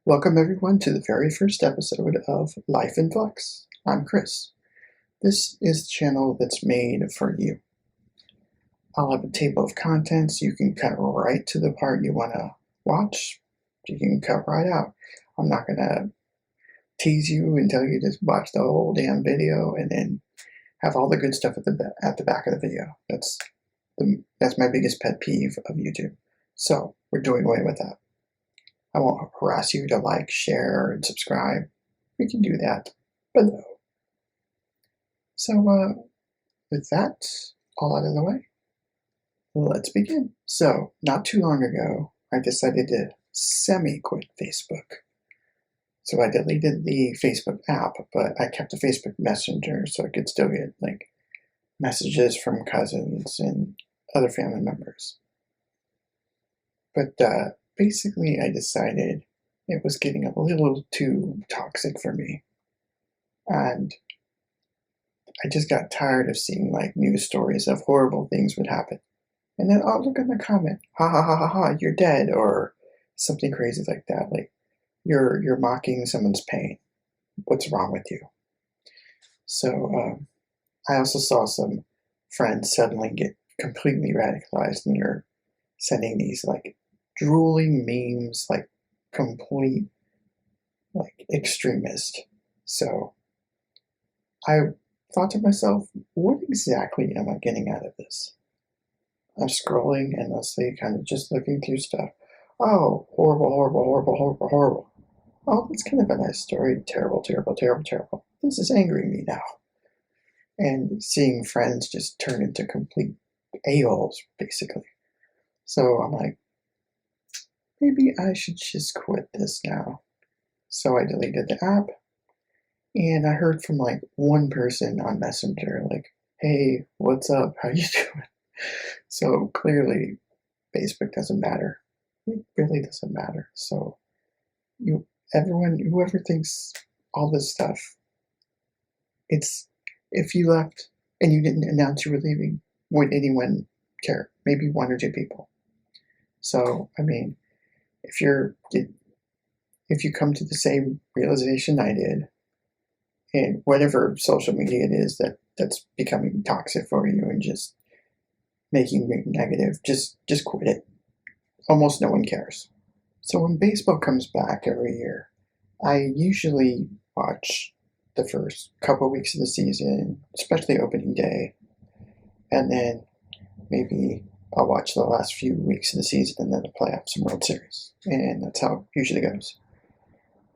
Welcome everyone to the very first episode of Life in Flux. I'm Chris. This is the channel that's made for you. I'll have a table of contents. You can cut right to the part you want to watch. You can cut right out. I'm not going to tease you and tell you to watch the whole damn video and then have all the good stuff at the back of the video. That's my biggest pet peeve of YouTube. So we're doing away with that. I won't harass you to like, share, and subscribe. We can do that below. So, with that all out of the way, let's begin. So, not too long ago, I decided to semi-quit Facebook. So I deleted the Facebook app, but I kept the Facebook Messenger so I could still get, messages from cousins and other family members. But, basically, I decided it was getting a little too toxic for me. And I just got tired of seeing news stories of horrible things would happen. And then I'll look at the comment, ha ha ha ha ha, you're dead, or something crazy like that. Like you're mocking someone's pain. What's wrong with you? So I also saw some friends suddenly get completely radicalized and they're sending these drooling memes, complete extremist. So I thought to myself, what exactly am I getting out of this? I'm scrolling endlessly, kind of just looking through stuff. Oh, horrible, horrible, horrible, horrible, horrible. Oh, that's kind of a nice story. Terrible, terrible, terrible, terrible. This is angering me now. And seeing friends just turn into complete a-holes, basically. So I'm like, maybe I should just quit this now. So I deleted the app, and I heard from one person on Messenger, hey, what's up? How you doing? So clearly Facebook doesn't matter. It really doesn't matter. So whoever thinks all this stuff, if you left and you didn't announce you were leaving, would anyone care? Maybe one or two people. So, I mean, if you come to the same realization I did, and whatever social media it is that's becoming toxic for you and just making you negative, just quit it. Almost no one cares. So when baseball comes back every year, I usually watch the first couple weeks of the season, especially opening day, and then maybe I'll watch the last few weeks of the season and then the playoffs and World Series. And that's how it usually goes.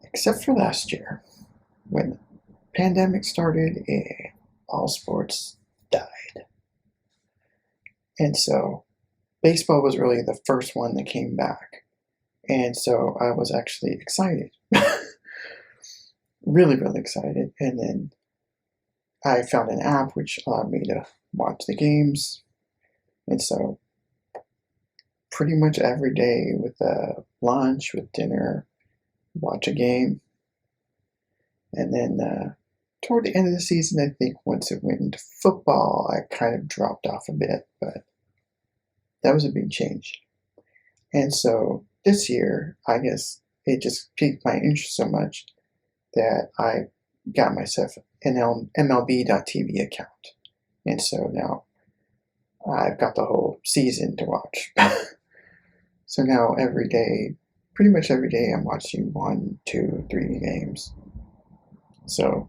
Except for last year, when the pandemic started and all sports died. And so baseball was really the first one that came back. And so I was actually excited. Really, really excited. And then I found an app which allowed me to watch the games. And so pretty much every day with lunch, with dinner, watch a game. And then toward the end of the season, I think once it went into football, I kind of dropped off a bit, but that was a big change. And so this year, I guess it just piqued my interest so much that I got myself an MLB.TV account. And so now I've got the whole season to watch. So now pretty much every day, I'm watching 1, 2, 3 games. So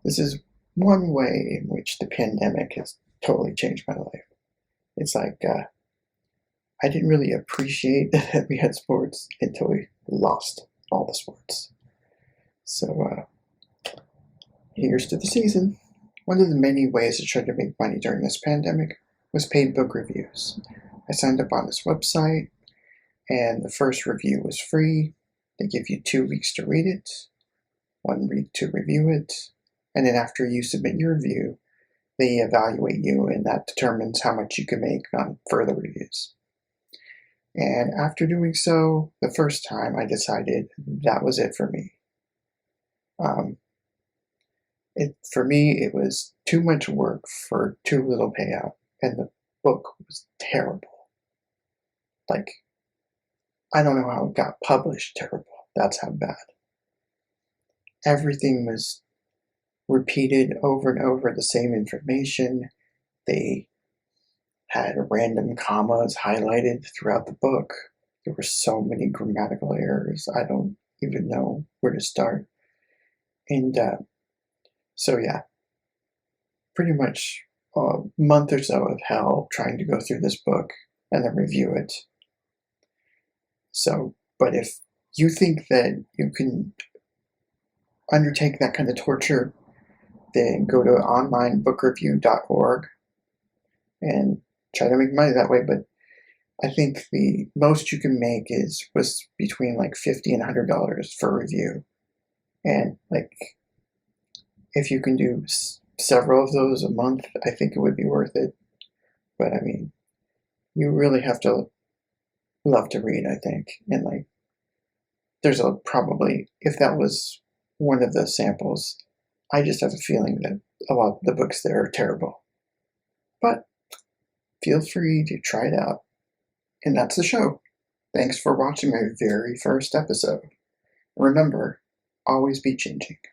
this is one way in which the pandemic has totally changed my life. It's I didn't really appreciate that we had sports until we lost all the sports. So here's to the season. One of the many ways I tried to make money during this pandemic was paid book reviews. I signed up on this website, and the first review was free. They give you 2 weeks to read it, 1 week to review it, and then after you submit your review, they evaluate you, and that determines how much you can make on further reviews. And after doing so, the first time, I decided that was it for me. For me, it was too much work for too little payout, and the book was terrible. I don't know how it got published terrible. That's how bad. Everything was repeated over and over, the same information. They had random commas highlighted throughout the book. There were so many grammatical errors, I don't even know where to start. And so, yeah, pretty much a month or so of hell trying to go through this book and then review it. So, but if you think that you can undertake that kind of torture, then go to onlinebookreview.org and try to make money that way. But I think the most you can make was between like $50 and $100 for a review. And like, if you can do several of those a month, I think it would be worth it. But I mean, you really have to love to read, I think. And like, there's probably, if that was one of the samples, I just have a feeling that a lot of the books there are terrible. But feel free to try it out. And that's the show. Thanks for watching my very first episode. Remember, always be changing.